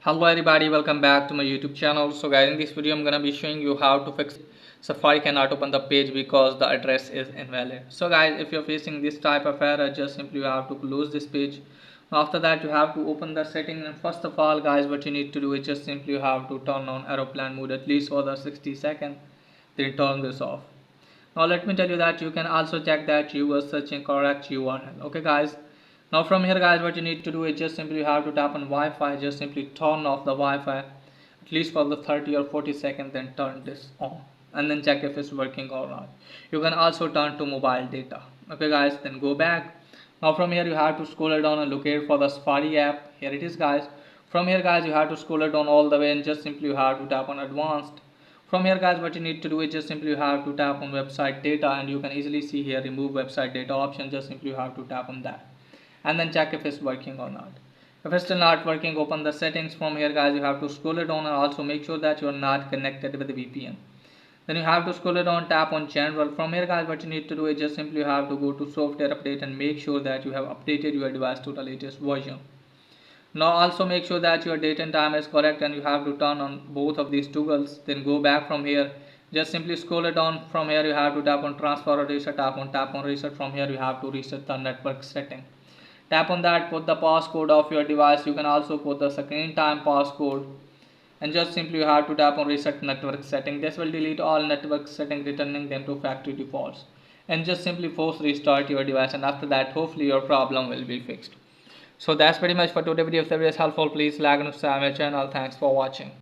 Hello everybody, welcome back to my YouTube channel. So guys, in this video I'm gonna be showing you how to fix Safari cannot open the page because the address is invalid. So guys, if you're facing this type of error, just simply you have to close this page. After that you have to open the setting, and first of all guys, what you need to do is just simply you have to turn on aeroplane mode at least for the 60 seconds, then turn this off. Now let me tell you that you can also check that you were searching correct URL. Okay guys, now from here guys, what you need to do is just simply you have to tap on Wi-Fi, just simply turn off the Wi-Fi at least for the 30 or 40 seconds, then turn this on and then check if it's working or not. You can also turn to mobile data. Okay guys, then go back. Now from here you have to scroll down and locate for the Safari app. Here it is guys. From here guys, you have to scroll down all the way and just simply you have to tap on advanced. From here guys, what you need to do is just simply you have to tap on website data, and you can easily see here remove website data option. Just simply you have to tap on that and then check if it's working or not. If it's still not working, open the settings. From here guys, you have to scroll it down and also make sure that you are not connected with the VPN. Then you have to scroll it down, tap on general. From here guys, what you need to do is just simply you have to go to software update and make sure that you have updated your device to the latest version. Now also make sure that your date and time is correct, and you have to turn on both of these toggles. Then go back from here, just simply scroll it down. From here you have to tap on transfer or reset, tap on reset. From here you have to reset the network setting. Tap on that, put the passcode of your device. You can also put the screen time passcode, and just simply you have to tap on reset network setting. This will delete all network settings, returning them to factory defaults, and just simply force restart your device, and after that hopefully your problem will be fixed. So that's pretty much for today's video. If the video is helpful, please like and subscribe my channel. Thanks for watching.